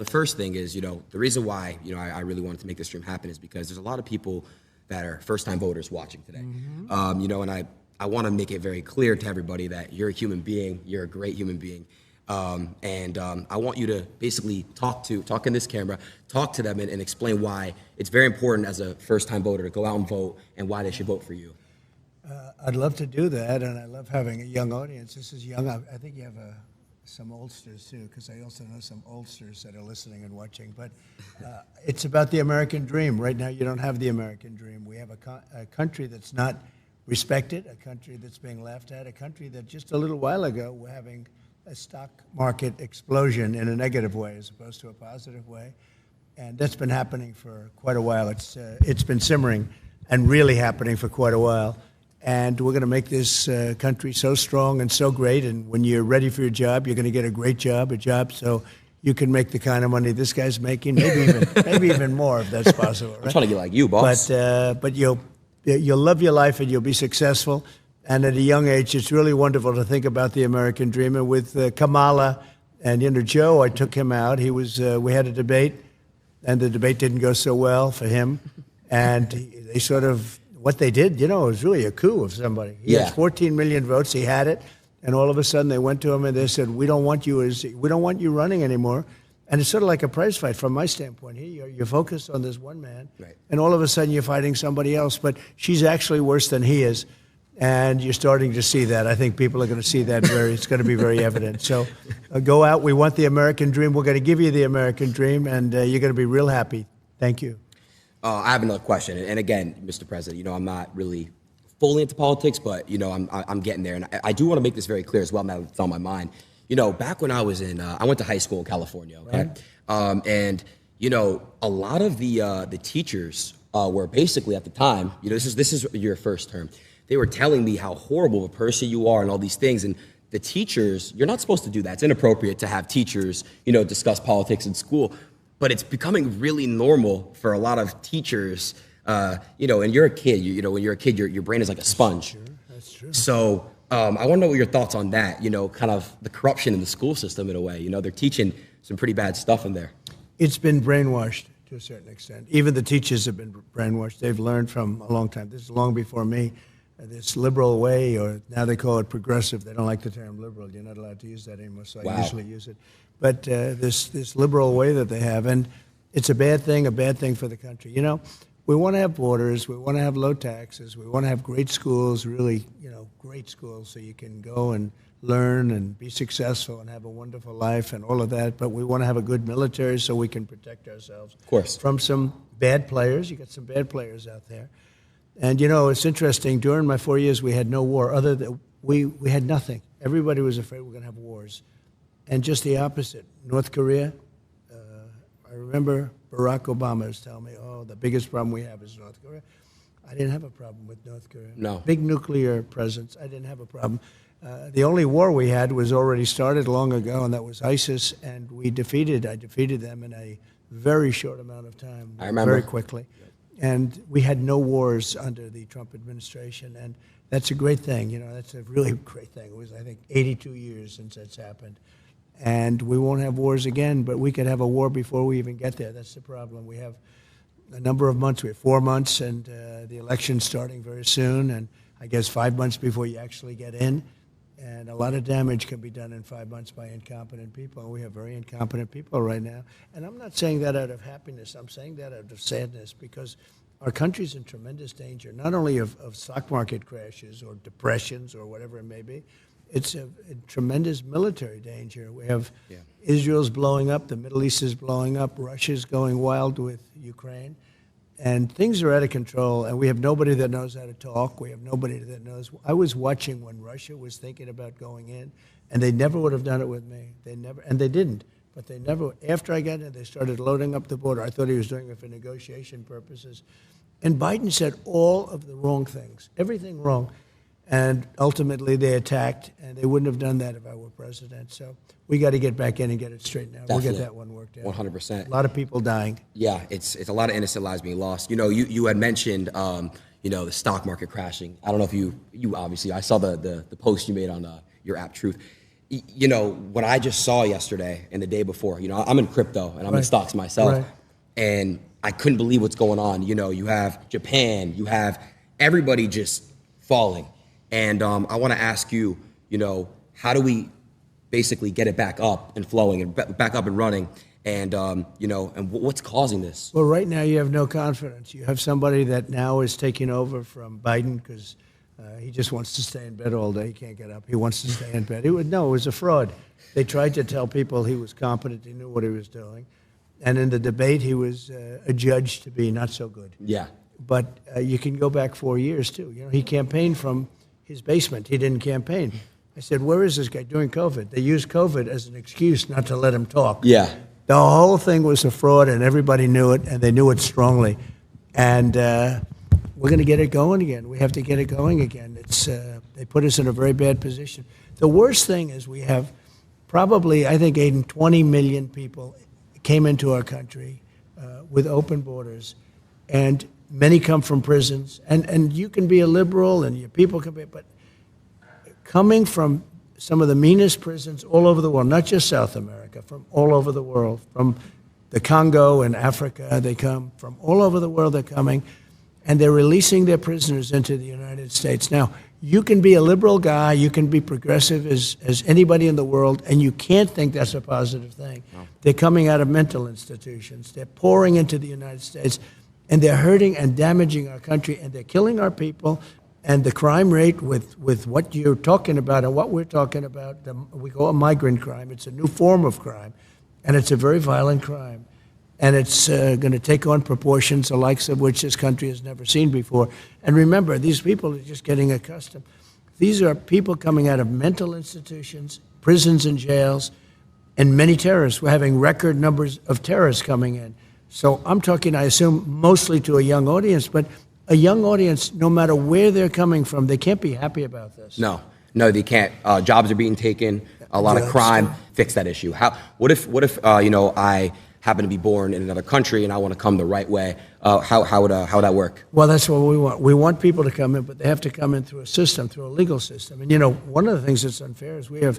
the first thing is, the reason why, I really wanted to make this stream happen is because there's a lot of people that are first-time voters watching today. And I want to make it very clear to everybody that you're a human being, you're a great human being. I want you to basically talk in this camera, talk to them and explain why it's very important as a first-time voter to go out and vote and why they should vote for you. I'd love to do that, and I love having a young audience. This is young. I think you have some oldsters, too, because I also know some oldsters that are listening and watching. But it's about the American dream. Right now, you don't have the American dream. We have a country that's not respected, a country that's being laughed at, a country that just a little while ago we're having a stock market explosion in a negative way as opposed to a positive way. And that's been happening for quite a while. It's been simmering and really happening for quite a while. And we're going to make this country so strong and so great. And when you're ready for your job, you're going to get a great job, so you can make the kind of money this guy's making, maybe even more if that's possible. Right? I'm trying to get like you, boss. But you'll love your life and you'll be successful. And at a young age, it's really wonderful to think about the American dream. And with Kamala and Joe, I took him out. We had a debate, and the debate didn't go so well for him. And they sort of. What they did, it was really a coup of somebody. He has 14 million votes. He had it, and all of a sudden they went to him and they said, "We don't want you running anymore." And it's sort of like a prize fight from my standpoint. Here, you're focused on this one man, right, and all of a sudden you're fighting somebody else. But she's actually worse than he is, and you're starting to see that. I think people are going to see that. It's going to be very evident. So go out. We want the American dream. We're going to give you the American dream, and you're going to be real happy. Thank you. I have another question, and again, Mr. President, I'm not really fully into politics, but I'm getting there, and I do want to make this very clear as well. Now it's on my mind. Back when I was I went to high school in California, okay, right. And a lot of the teachers were basically at the time, this is your first term. They were telling me how horrible of a person you are and all these things, and the teachers, you're not supposed to do that. It's inappropriate to have teachers, discuss politics in school. But it's becoming really normal for a lot of teachers, and you're a kid. When you're a kid, your brain is like a sponge. That's true. So I want to know what your thoughts on that. Kind of the corruption in the school system in a way. They're teaching some pretty bad stuff in there. It's been brainwashed to a certain extent. Even the teachers have been brainwashed. They've learned from a long time. This is long before me. This liberal way, or now they call it progressive. They don't like the term liberal. You're not allowed to use that anymore, so I usually use it. But this liberal way that they have, and it's a bad thing for the country. We want to have borders, we want to have low taxes, we want to have great schools, really, great schools, so you can go and learn and be successful and have a wonderful life and all of that. But we want to have a good military so we can protect ourselves, of course, from some bad players. You got some bad players out there. And, it's interesting. During my 4 years, we had no war. Other than we had nothing. Everybody was afraid we were going to have wars. And just the opposite. North Korea, I remember Barack Obama was telling me, the biggest problem we have is North Korea. I didn't have a problem with North Korea. No. Big nuclear presence. I didn't have a problem. The only war we had was already started long ago, and that was ISIS. And I defeated them in a very short amount of time. I remember. Very quickly. And we had no wars under the Trump administration, and that's a great thing. That's a really great thing. It was, I think, 82 years since that's happened. And we won't have wars again, but we could have a war before we even get there. That's the problem. We have a number of months. We have 4 months, and the election's starting very soon, and I guess 5 months before you actually get in. And a lot of damage can be done in 5 months by incompetent people. And we have very incompetent people right now. And I'm not saying that out of happiness. I'm saying that out of sadness, because our country's in tremendous danger, not only of stock market crashes or depressions or whatever it may be. It's a tremendous military danger. We have Israel's blowing up. The Middle East is blowing up. Russia's going wild with Ukraine. And things are out of control, and we have nobody that knows how to talk. We have nobody that knows. I was watching when Russia was thinking about going in, and they never would have done it with me. They never, and they didn't. But they never, after I got in, they started loading up the border. I thought he was doing it for negotiation purposes. And Biden said all of the wrong things, everything wrong. And ultimately they attacked, and they wouldn't have done that if I were president. So we got to get back in and get it straightened out. Definitely. We'll get that one worked out. 100%. A lot of people dying. Yeah, it's a lot of innocent lives being lost. You had mentioned, the stock market crashing. I don't know if you obviously, I saw the post you made on your app Truth. You know, what I just saw yesterday and the day before, you know, I'm in crypto and I'm in stocks myself. Right. And I couldn't believe what's going on. You know, you have Japan, you have everybody just falling. And I want to ask you, you know, how do we basically get it back up and flowing and back up and running? And, you know, and what's causing this? Well, right now you have no confidence. You have somebody that now is taking over from Biden because he just wants to stay in bed all day. He can't get up. He wants to stay in bed. It was a fraud. They tried to tell people he was competent. He knew what he was doing. And in the debate, he was adjudged to be not so good. Yeah. But you can go back 4 years, too. You know, he campaigned from his basement. He didn't campaign. I said, where is this guy during COVID? They used COVID as an excuse not to let him talk. Yeah. The whole thing was a fraud, and everybody knew it, and they knew it strongly. And we're going to get it going again. We have to get it going again. They put us in a very bad position. The worst thing is we have probably, I think, Adin, 20 million people came into our country with open borders, and many come from prisons. And you can be a liberal, and your people can be, but coming from some of the meanest prisons all over the world, not just South America, from all over the world, from the Congo and Africa, they come from all over the world, they're coming, and they're releasing their prisoners into the United States. Now, you can be a liberal guy, you can be progressive as anybody in the world, and you can't think that's a positive thing. No. They're coming out of mental institutions. They're pouring into the United States, and they're hurting and damaging our country, and they're killing our people. And the crime rate with what you're talking about and what we're talking about, we call it migrant crime. It's a new form of crime, and it's a very violent crime. And it's going to take on proportions the likes of which this country has never seen before. And remember, these people are just getting accustomed. These are people coming out of mental institutions, prisons and jails, and many terrorists. We're having record numbers of terrorists coming in. So I'm talking, I assume, mostly to a young audience, but a young audience, no matter where they're coming from, they can't be happy about this. No, they can't. Jobs are being taken. A lot of crime. Fix that issue. What if you know, I happen to be born in another country and I want to come the right way? How would that work? Well, that's what we want. We want people to come in, but they have to come in through a system, through a legal system. And you know, one of the things that's unfair is we have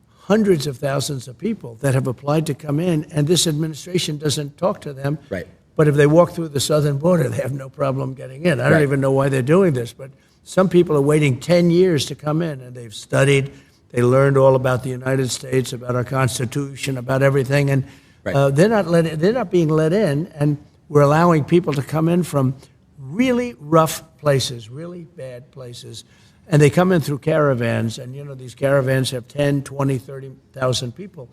hundreds of thousands of people that have applied to come in, and this administration doesn't talk to them. Right. But if they walk through the southern border, they have no problem getting in. I don't even know why they're doing this, but some people are waiting 10 years to come in, and they've studied, they learned all about the United States, about our Constitution, about everything, and they're not being let in, and we're allowing people to come in from really rough places, really bad places, and they come in through caravans, and you know, these caravans have 10, 20, 30,000 people.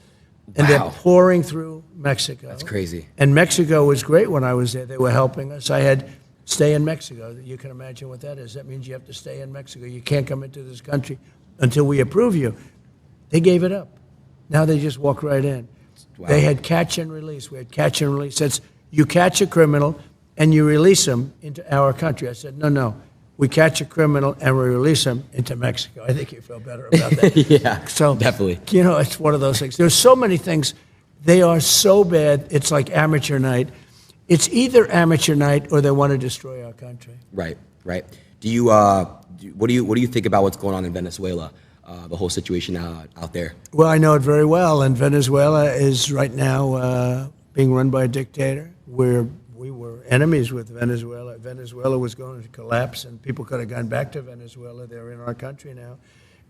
And they're pouring through Mexico. That's crazy. And Mexico was great when I was there. They were helping us. I had stay in Mexico. You can imagine what that is. That means you have to stay in Mexico. You can't come into this country until we approve you. They gave it up. Now they just walk right in. Wow. They had catch and release. We had catch and release. That's you catch a criminal and you release them into our country. I said, no. We catch a criminal and we release him into Mexico. I think you feel better about that. Yeah, so, definitely. You know, it's one of those things. There's so many things. They are so bad. It's like amateur night. It's either amateur night or they want to destroy our country. Right. Do you what do you think about what's going on in Venezuela? The whole situation out there. Well, I know it very well. And Venezuela is right now being run by a dictator. We were enemies with Venezuela. Venezuela was going to collapse, and people could have gone back to Venezuela. They're in our country now.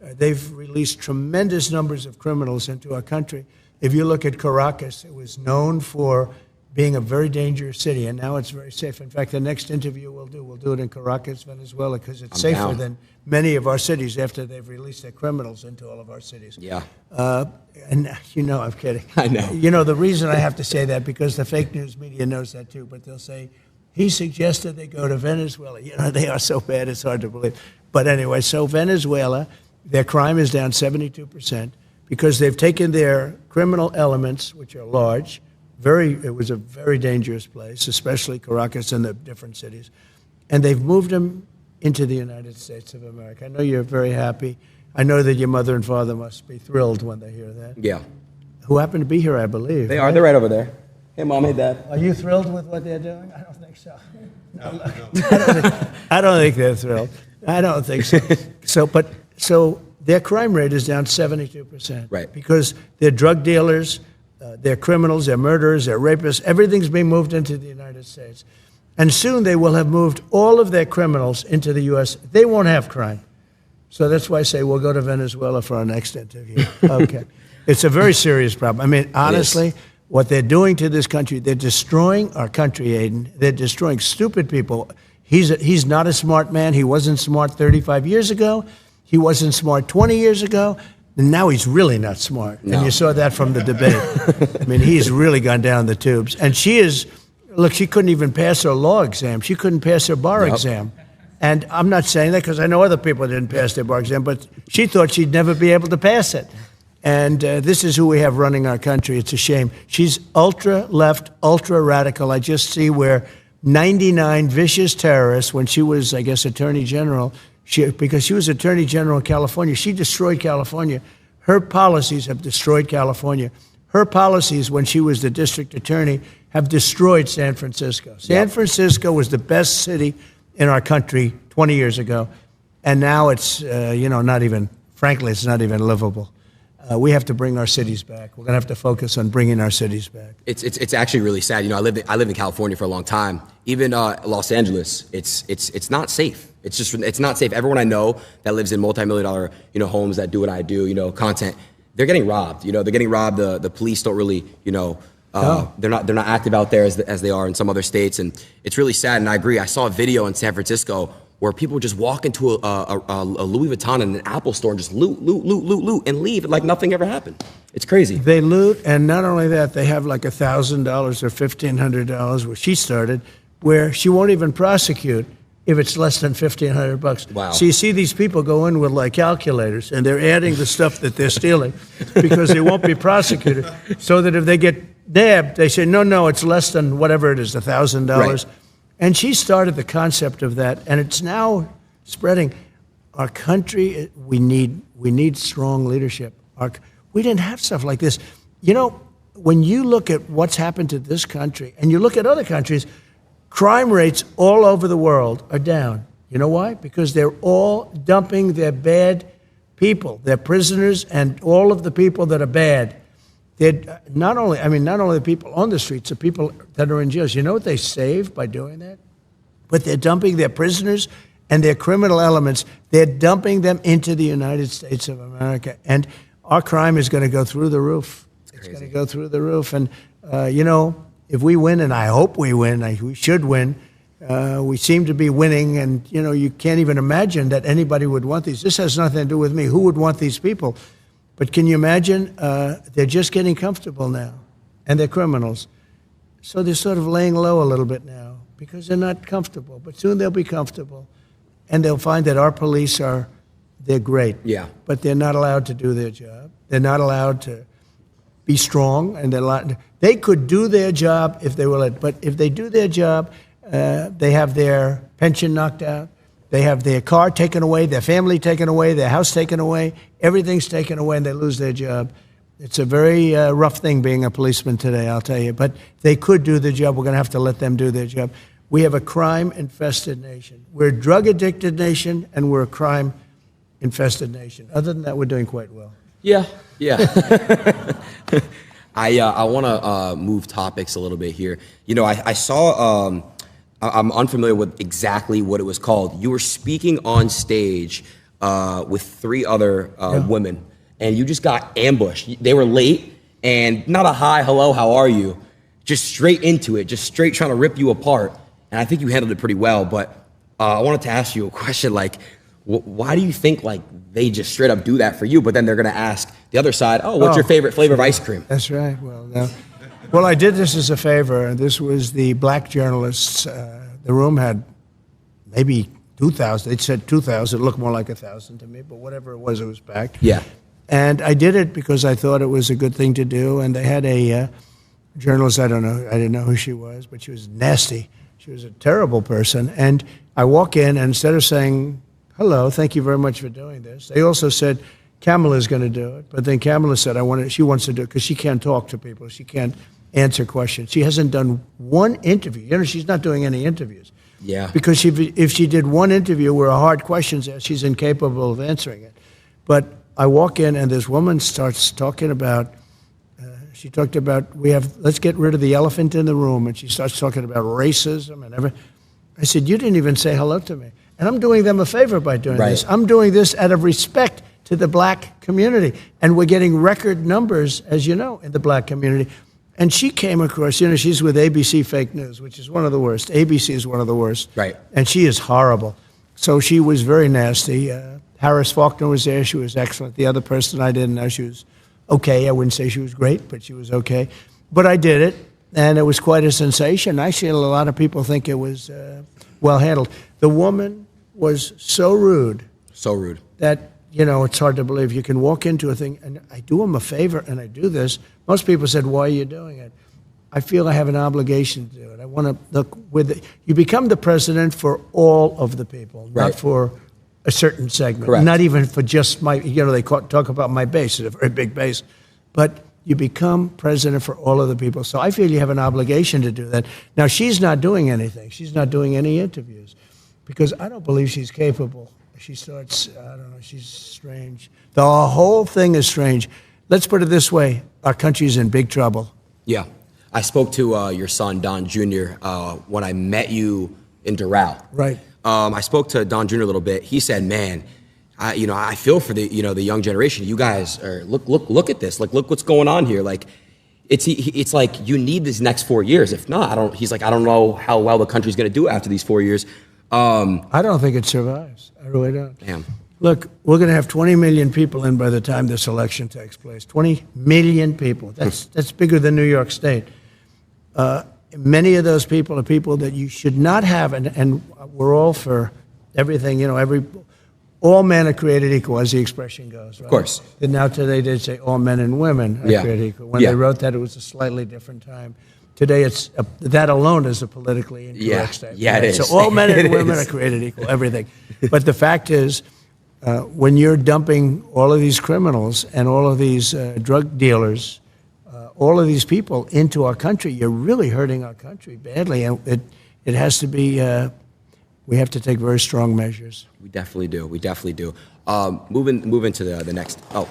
They've released tremendous numbers of criminals into our country. If you look at Caracas, it was known for being a very dangerous city, and now it's very safe. In fact, the next interview we'll do it in Caracas, Venezuela, because it's safer than many of our cities after they've released their criminals into all of our cities. Yeah. And you know, I'm kidding. I know. You know, the reason I have to say that, because the fake news media knows that too, but they'll say, he suggested they go to Venezuela. You know, they are so bad, it's hard to believe. But anyway, so Venezuela, their crime is down 72% because they've taken their criminal elements, which are large. It was a very dangerous place, especially Caracas and the different cities. And they've moved them into the United States of America. I know you're very happy. I know that your mother and father must be thrilled when they hear that. Yeah. Who happen to be here, I believe. They are. They're right over there. Hey, Mom. Hey, Dad. Are you thrilled with what they're doing? I don't think so. No. I don't think they're thrilled. I don't think so. So their crime rate is down 72%. Right. Because they're drug dealers, they're criminals, they're murderers, they're rapists. Everything's being moved into the United States. And soon they will have moved all of their criminals into the U.S. They won't have crime. So that's why I say we'll go to Venezuela for our next interview. Okay. It's a very serious problem. I mean, honestly, what they're doing to this country, they're destroying our country, Adin. They're destroying stupid people. He's not a smart man. He wasn't smart 35 years ago. He wasn't smart 20 years ago. And now he's really not smart. No. And you saw that from the debate. I mean, he's really gone down the tubes. And she is... Look, she couldn't even pass her law exam. She couldn't pass her bar exam. And I'm not saying that because I know other people didn't pass their bar exam, but she thought she'd never be able to pass it. And this is who we have running our country. It's a shame. She's ultra-left, ultra-radical. I just see where 99 vicious terrorists, when she was, I guess, Attorney General, because she was Attorney General in California, she destroyed California. Her policies have destroyed California. Her policies, when she was the district attorney, have destroyed San Francisco. San Francisco was the best city in our country 20 years ago, and now it's, not even, frankly, it's not even livable. We have to bring our cities back. We're going to have to focus on bringing our cities back. It's actually really sad. You know, I lived in California for a long time. Even Los Angeles, it's not safe. It's not safe. Everyone I know that lives in multi-million-dollar, homes that do what I do, content, they're getting robbed. They're getting robbed. The police don't really, they're not active out there as they are in some other states, and it's really sad. And I agree. I saw a video in San Francisco where people just walk into a Louis Vuitton in an Apple store and just loot, and leave like nothing ever happened. It's crazy. They loot, and not only that, they have like $1,000 or $1,500, where she started, where she won't even prosecute if it's less than $1,500. Wow. So you see these people go in with like calculators, and they're adding the stuff that they're stealing because they won't be prosecuted. So that if they get nabbed, they say, no, it's less than whatever it is, $1,000. Right. And she started the concept of that, and it's now spreading. Our country, we need strong leadership. We didn't have stuff like this. When you look at what's happened to this country, and you look at other countries, crime rates all over the world are down. You know why? Because they're all dumping their bad people, their prisoners, and all of the people that are bad. They're not only the people on the streets, the people that are in jails. You know what they save by doing that? But they're dumping their prisoners and their criminal elements. They're dumping them into the United States of America. And our crime is going to go through the roof. It's going to go through the roof. And, if we win, and I hope we win, we should win, we seem to be winning, and, you can't even imagine that anybody would want these. This has nothing to do with me. Who would want these people? But can you imagine? They're just getting comfortable now, and they're criminals. So they're sort of laying low a little bit now because they're not comfortable. But soon they'll be comfortable, and they'll find that our police they're great. Yeah. But they're not allowed to do their job. They're not allowed to be strong, and they could do their job if they were let. But if they do their job, they have their pension knocked out. They have their car taken away, their family taken away, their house taken away. Everything's taken away, and they lose their job. It's a very rough thing being a policeman today, I'll tell you. But they could do the job. We're going to have to let them do their job. We have a crime-infested nation. We're a drug-addicted nation, and we're a crime-infested nation. Other than that, we're doing quite well. Yeah. I want to move topics a little bit here. I saw... I'm unfamiliar with exactly what it was called. You were speaking on stage with 3 other women, and you just got ambushed. They were late, and not a hi, hello, how are you? Just straight into it, just straight trying to rip you apart. And I think you handled it pretty well, but I wanted to ask you a question, like, why do you think, like, they just straight up do that for you, but then they're going to ask the other side, what's your favorite flavor of ice cream? That's right. Well, I did this as a favor. This was the black journalists. The room had maybe 2,000. They said 2,000. It looked more like 1,000 to me, but whatever it was packed. Yeah. And I did it because I thought it was a good thing to do. And they had a journalist, I didn't know who she was, but she was nasty. She was a terrible person. And I walk in, and instead of saying, hello, thank you very much for doing this, they also said, Kamala's going to do it. But then Kamala said, she wants to do it because she can't talk to people. She can't answer questions. She hasn't done one interview. She's not doing any interviews. Yeah. Because if she did one interview where a hard question's asked, she's incapable of answering it. But I walk in, and this woman starts talking about, she talked about, let's get rid of the elephant in the room, and she starts talking about racism and everything. I said, you didn't even say hello to me. And I'm doing them a favor by doing this. I'm doing this out of respect to the black community. And we're getting record numbers, as you know, in the black community. And she came across, she's with ABC Fake News, which is one of the worst. ABC is one of the worst. Right. And she is horrible. So she was very nasty. Harris Faulkner was there. She was excellent. The other person I didn't know, she was okay. I wouldn't say she was great, but she was okay. But I did it, and it was quite a sensation. Actually, a lot of people think it was well handled. The woman was so rude. So rude. That, it's hard to believe. You can walk into a thing, and I do them a favor, and I do this. Most people said, why are you doing it? I feel I have an obligation to do it. I want to look you become the president for all of the people, not for a certain segment. Correct. Not even for just my, they talk about my base. It's a very big base. But you become president for all of the people. So I feel you have an obligation to do that. Now, she's not doing anything. She's not doing any interviews because I don't believe she's capable. She starts, I don't know, she's strange. The whole thing is strange. Let's put it this way. Our country's in big trouble. Yeah. I spoke to your son, Don Jr., when I met you in Doral. Right. I spoke to Don Jr. a little bit. He said, man, I feel for the young generation. You guys are, look at this. Like, look what's going on here. Like, it's like you need these next 4 years. If not, he's like, I don't know how well the country's going to do after these 4 years. I don't think it survives. I really don't. Damn. Look, we're going to have 20 million people in by the time this election takes place. 20 million people. That's bigger than New York State. Many of those people are people that you should not have, and we're all for everything. All men are created equal, as the expression goes. Right? Of course. And now today they say all men and women are created equal. When they wrote that, it was a slightly different time. Today, that alone is a politically incorrect statement. Yeah, it is. So all men and women are created equal, everything. But the fact is, when you're dumping all of these criminals and all of these drug dealers, all of these people into our country, you're really hurting our country badly. And it has to be, we have to take very strong measures. We definitely do. We definitely do. Moving to the next. Oh.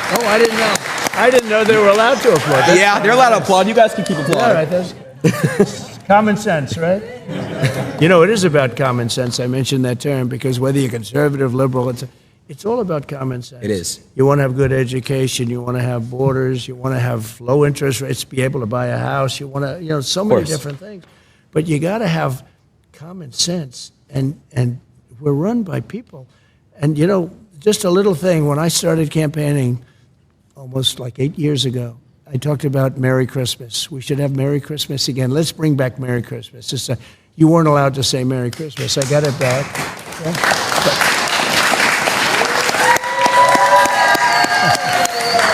Oh, I didn't know. I didn't know they were allowed to applaud. They're allowed to applaud. You guys can keep applauding. All right, that's common sense, right? It is about common sense. I mentioned that term because whether you're conservative, liberal, it's all about common sense. It is. You want to have good education. You want to have borders. You want to have low interest rates, be able to buy a house. You want to, so many different things. But you got to have common sense. And we're run by people. And, just a little thing. When I started campaigning almost like 8 years ago, I talked about Merry Christmas. We should have Merry Christmas again. Let's bring back Merry Christmas. You weren't allowed to say Merry Christmas. I got it back.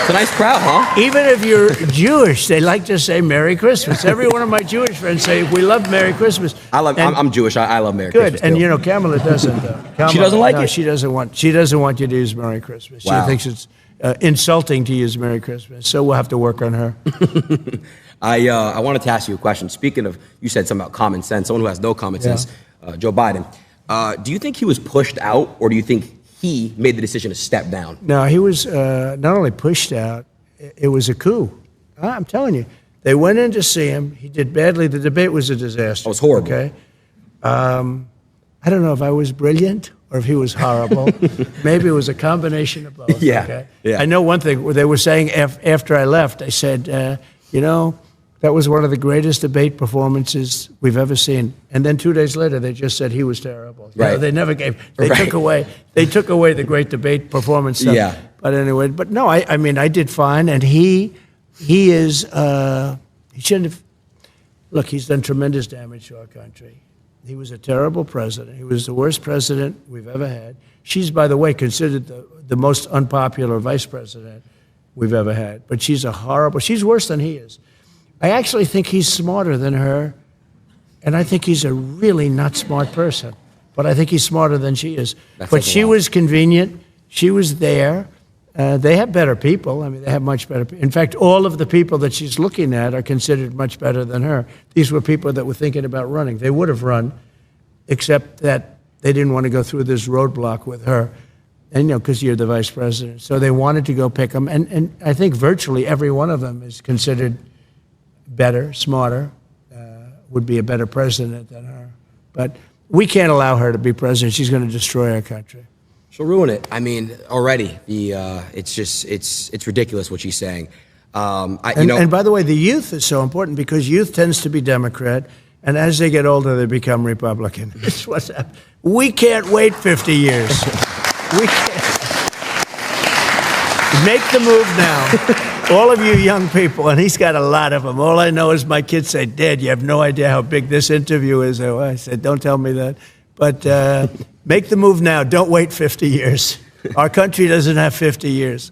It's a nice crowd, huh? Even if you're Jewish, they like to say Merry Christmas. Every one of my Jewish friends say, we love Merry Christmas. I'm Jewish. I love Merry Christmas. Good. And Kamala doesn't, though. She doesn't like it? She doesn't want you to use Merry Christmas. Wow. She thinks it's insulting to use Merry Christmas. So we'll have to work on her. I wanted to ask you a question. Speaking of, you said something about common sense, someone who has no common sense, Joe Biden. Do you think he was pushed out, or do you think he made the decision to step down? No, he was not only pushed out, it was a coup. I'm telling you. They went in to see him. He did badly. The debate was a disaster. It was horrible. Okay. I don't know if I was brilliant or if he was horrible. Maybe it was a combination of both. Yeah. Okay? Yeah. I know one thing. They were saying after I left, they said, that was one of the greatest debate performances we've ever seen. And then 2 days later, they just said he was terrible. Right. They never gave. They took away the great debate performance stuff. Yeah. But anyway, no, I did fine, and he is. He shouldn't have. Look, he's done tremendous damage to our country. He was a terrible president. He was the worst president we've ever had. She's, by the way, considered the most unpopular vice president we've ever had. But she's she's worse than he is. I actually think he's smarter than her, and I think he's a really not smart person. But I think he's smarter than she is. But she was convenient. She was there. They have better people. I mean, they have much better people. In fact, all of the people that she's looking at are considered much better than her. These were people that were thinking about running. They would have run, except that they didn't want to go through this roadblock with her, and because you're the vice president. So they wanted to go pick them, and I think virtually every one of them is considered better, smarter, would be a better president than her. But we can't allow her to be president. She's going to destroy our country. She'll ruin it. I mean, already it's ridiculous what she's saying. And by the way, the youth is so important because youth tends to be Democrat, and as they get older, they become Republican. That's what's happening. We can't wait 50 years. We can't. Make the move now. All of you young people, and he's got a lot of them. All I know is my kids say, Dad, you have no idea how big this interview is. I said, don't tell me that. But make the move now. Don't wait 50 years. Our country doesn't have 50 years.